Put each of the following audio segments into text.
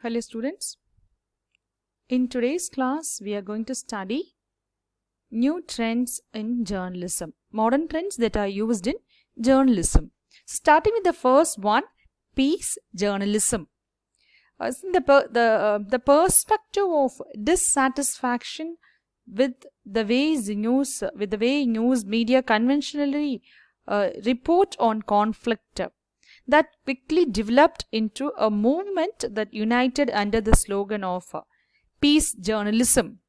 Hello students, in today's class we are going to study new trends in journalism, modern trends that are used in journalism. Starting with the first one, peace journalism. The perspective of dissatisfaction with the way news media conventionally report on conflict that quickly developed into a movement that united under the slogan of peace journalism.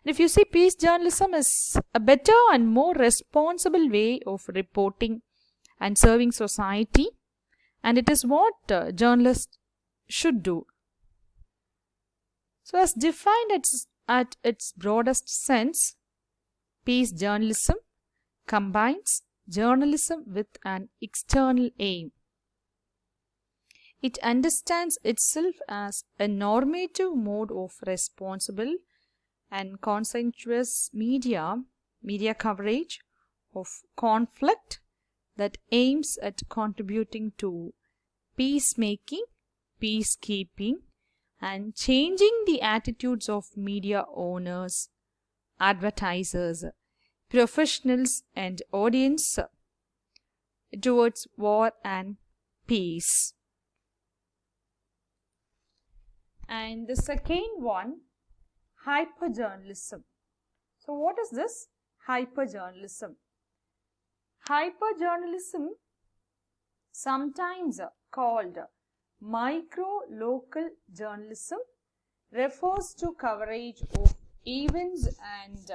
And if you see, peace journalism is a better and more responsible way of reporting and serving society, and it is what journalists should do. So, as defined at its broadest sense, peace journalism combines journalism with an external aim. It understands itself as a normative mode of responsible and conscientious media coverage of conflict that aims at contributing to peacemaking, peacekeeping, and changing the attitudes of media owners, advertisers, professionals, and audience towards war and peace. And the second one, hyperjournalism. So what is this hyperjournalism? Hyperjournalism, sometimes called micro-local journalism, refers to coverage of events and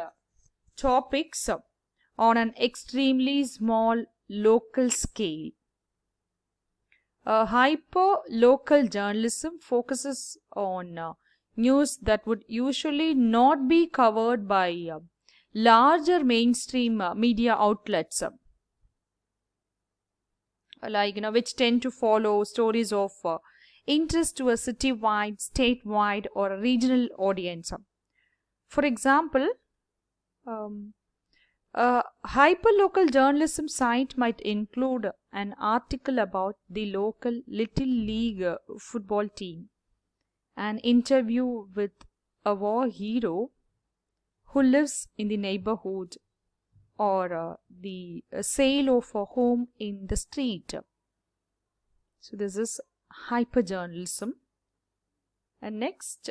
topics on an extremely small local scale. Hyper-local journalism focuses on news that would usually not be covered by larger mainstream media outlets, which tend to follow stories of interest to a citywide, statewide, or a regional audience. For example, a hyperlocal journalism site might include an article about the local Little League football team, an interview with a war hero who lives in the neighborhood, or the sale of a home in the street. So this is hyperjournalism. And next,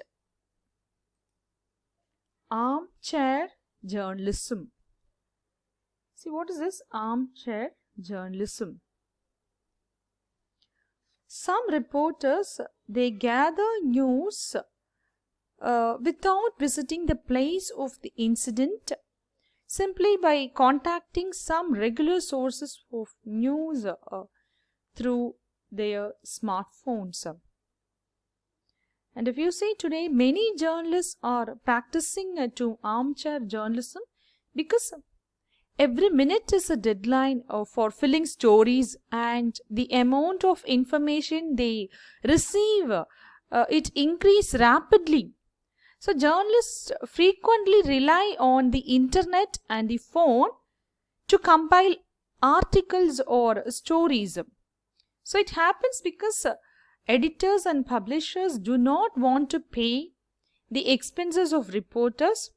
armchair journalism. See, what is this armchair journalism? Some reporters, they gather news without visiting the place of the incident, simply by contacting some regular sources of news through their smartphones. And if you see today, many journalists are practicing to armchair journalism because every minute is a deadline for filling stories, and the amount of information they receive, it increases rapidly. So journalists frequently rely on the internet and the phone to compile articles or stories. So it happens because editors and publishers do not want to pay the expenses of reporters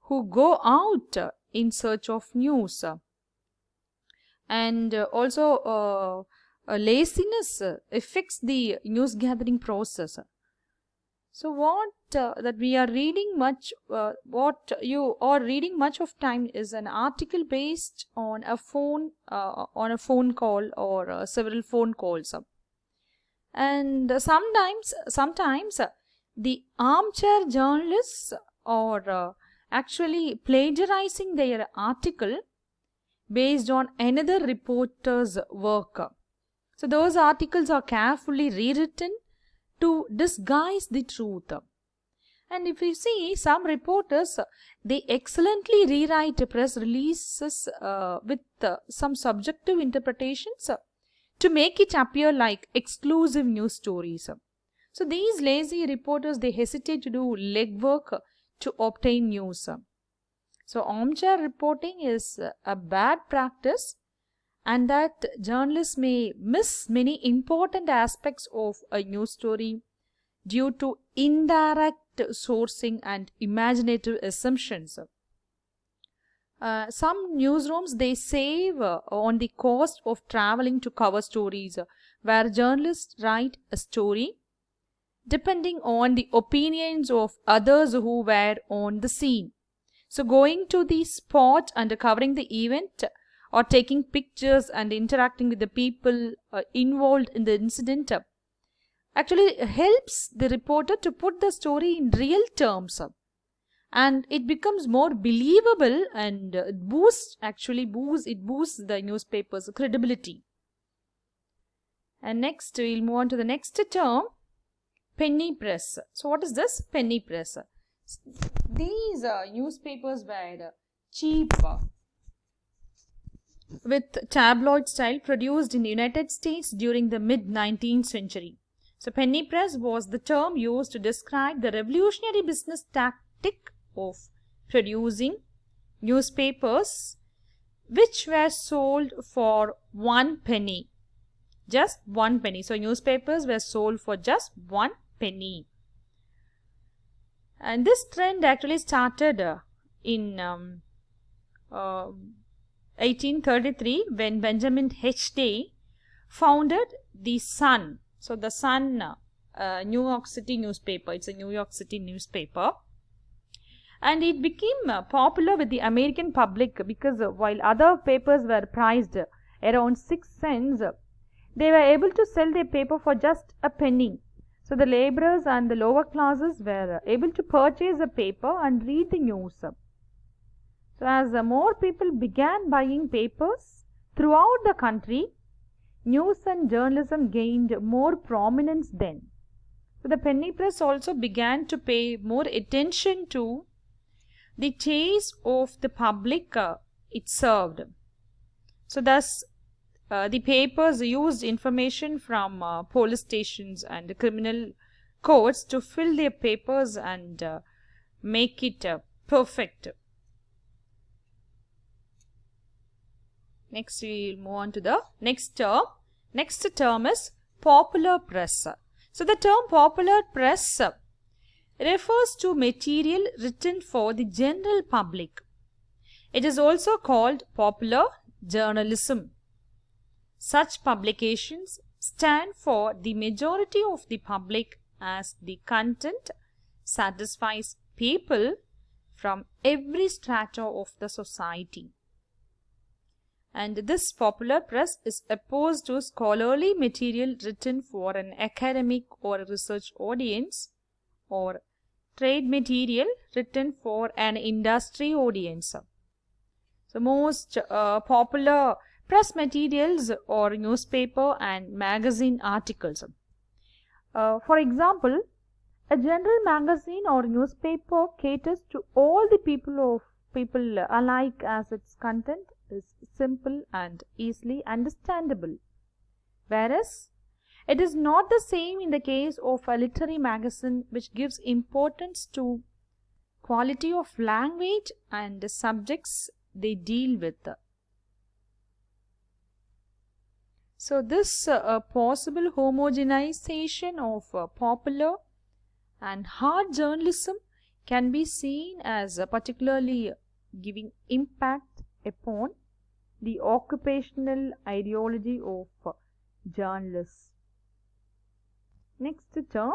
who go out in search of news. And also laziness affects the news gathering process. So what that we are reading much, what you are reading much of time is an article based on a phone call or several phone calls. And sometimes the armchair journalists are actually plagiarizing their article based on another reporter's work. So those articles are carefully rewritten to disguise the truth. And if you see, some reporters, they excellently rewrite press releases with some subjective interpretations to make it appear like exclusive news stories. So these lazy reporters, they hesitate to do legwork to obtain news. So armchair reporting is a bad practice, and that journalists may miss many important aspects of a news story due to indirect sourcing and imaginative assumptions. Some newsrooms, they save on the cost of traveling to cover stories, where journalists write a story depending on the opinions of others who were on the scene. So going to the spot and covering the event, or taking pictures and interacting with the people involved in the incident, actually helps the reporter to put the story in real terms, and it becomes more believable, and it boosts the newspaper's credibility. And next we'll move on to the next term, penny press. So what is this penny press? These newspapers were cheap, with tabloid style, produced in the United States during the mid-19th century. So penny press was the term used to describe the revolutionary business tactic of producing newspapers which were sold for 1 penny. Just 1 penny. So newspapers were sold for just 1 penny. And this trend actually started in 1833, when Benjamin H. Day founded the Sun. So the Sun, New York City newspaper. It's a New York City newspaper. And it became popular with the American public because while other papers were priced around 6 cents, they were able to sell their paper for just a penny. So the laborers and the lower classes were able to purchase a paper and read the news. So as more people began buying papers throughout the country, news and journalism gained more prominence then. So the penny press also began to pay more attention to the taste of the public it served. So thus the papers used information from police stations and criminal courts to fill their papers and make it perfect. Next we will move on to the next term. Next term is popular press. So the term popular press refers to material written for the general public. It is also called popular journalism. Such publications stand for the majority of the public as the content satisfies people from every strata of the society. And this popular press is opposed to scholarly material written for an academic or research audience, or trade material written for an industry audience. So most popular press materials or newspaper and magazine articles. For example, a general magazine or newspaper caters to all the people alike, as its content is simple and easily understandable. Whereas it is not the same in the case of a literary magazine, which gives importance to quality of language and the subjects they deal with. So this possible homogenization of popular and hard journalism can be seen as particularly giving impact upon the occupational ideology of journalists. Next term,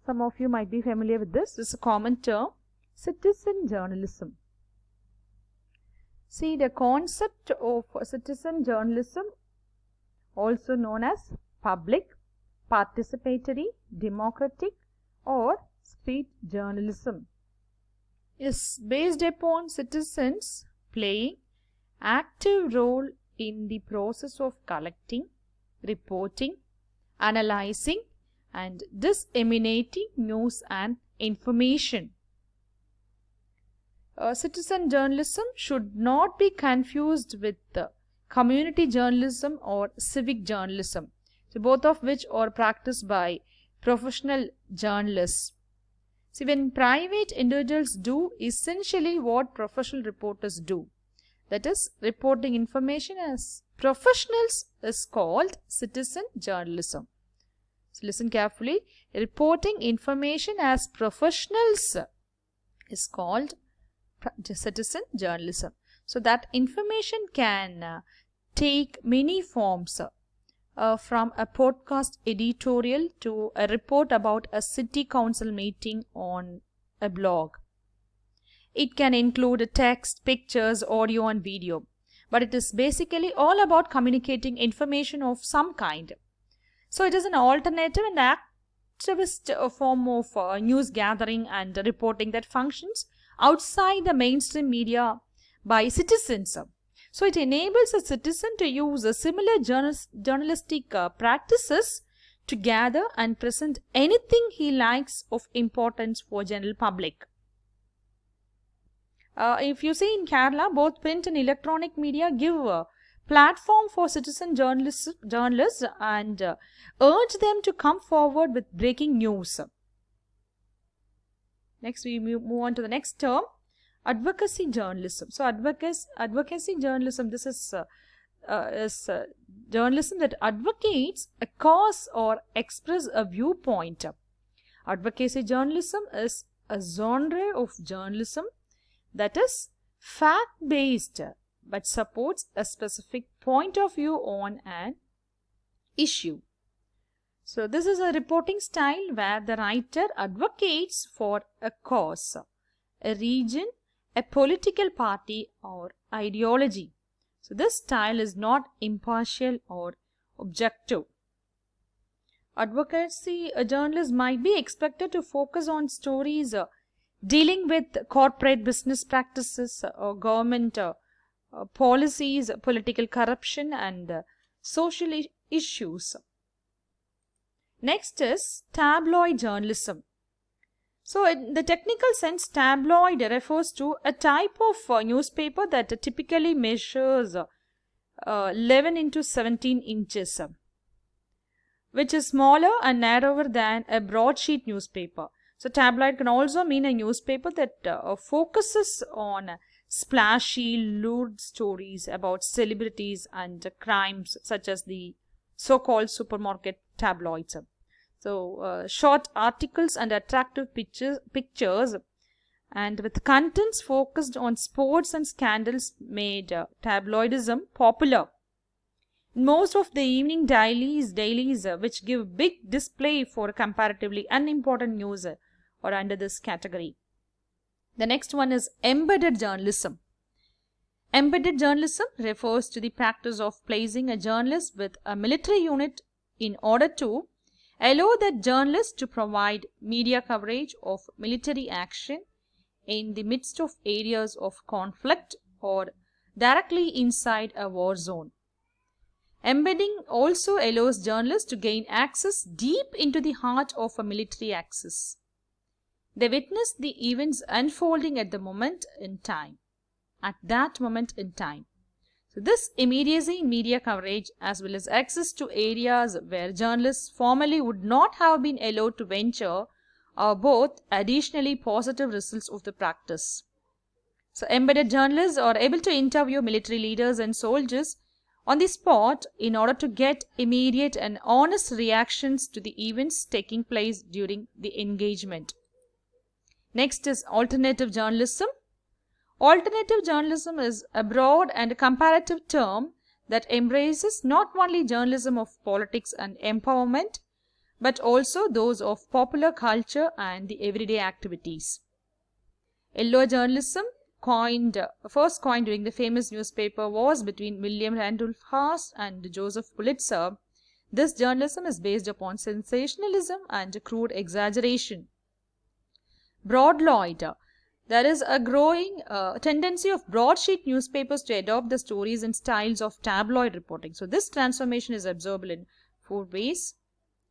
some of you might be familiar with this. This is a common term, citizen journalism. See, the concept of citizen journalism, also known as public, participatory, democratic, or street journalism, is based upon citizens playing active role in the process of collecting, reporting, analyzing, and disseminating news and information. Citizen journalism should not be confused with community journalism or civic journalism, so both of which are practiced by professional journalists. See, when private individuals do essentially what professional reporters do, that is, reporting information as professionals, is called citizen journalism. So listen carefully. Reporting information as professionals is called citizen journalism. So that information can take many forms, from a podcast editorial to a report about a city council meeting on a blog. It can include text, pictures, audio and video, but it is basically all about communicating information of some kind. So it is an alternative and activist form of news gathering and reporting that functions outside the mainstream media by citizens. So it enables a citizen to use a similar journalistic practices to gather and present anything he likes of importance for general public. If you see in Kerala, both print and electronic media give a platform for citizen journalists and urge them to come forward with breaking news. Next, we move on to the next term, advocacy journalism. So, advocacy journalism, this is journalism that advocates a cause or express a viewpoint. Advocacy journalism is a genre of journalism that is fact-based but supports a specific point of view on an issue. So this is a reporting style where the writer advocates for a cause, a region, a political party or ideology. So this style is not impartial or objective. Advocacy journalists might be expected to focus on stories dealing with corporate business practices or government policies, political corruption and social issues. Next is tabloid journalism. So in the technical sense, tabloid refers to a type of newspaper that typically measures 11 into 17 inches, which is smaller and narrower than a broadsheet newspaper. So tabloid can also mean a newspaper that focuses on splashy, lurid stories about celebrities and crimes, such as the so-called supermarket tabloids. So short articles and attractive pictures and with contents focused on sports and scandals made tabloidism popular. Most of the evening dailies which give big display for comparatively unimportant news are under this category. The next one is embedded journalism. Embedded journalism refers to the practice of placing a journalist with a military unit in order to allow that journalist to provide media coverage of military action in the midst of areas of conflict or directly inside a war zone. Embedding also allows journalists to gain access deep into the heart of a military axis. They witness the events unfolding at that moment in time. So this immediacy in media coverage as well as access to areas where journalists formerly would not have been allowed to venture are both additionally positive results of the practice. So embedded journalists are able to interview military leaders and soldiers on the spot in order to get immediate and honest reactions to the events taking place during the engagement. Next is alternative journalism. Alternative journalism is a broad and comparative term that embraces not only journalism of politics and empowerment, but also those of popular culture and the everyday activities. Yellow journalism, first coined during the famous newspaper wars between William Randolph Hearst and Joseph Pulitzer. This journalism is based upon sensationalism and crude exaggeration. Broadsheet. There is a growing tendency of broadsheet newspapers to adopt the stories and styles of tabloid reporting. So this transformation is observable in 4 ways.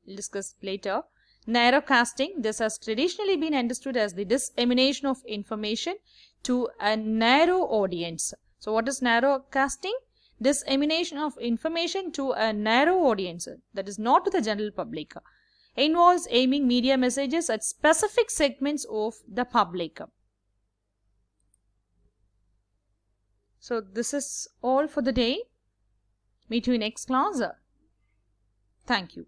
We'll discuss later. Narrowcasting. This has traditionally been understood as the dissemination of information to a narrow audience. So what is narrowcasting? Dissemination of information to a narrow audience, that is not to the general public. Involves aiming media messages at specific segments of the public. So this is all for the day. Meet you in next class. Thank you.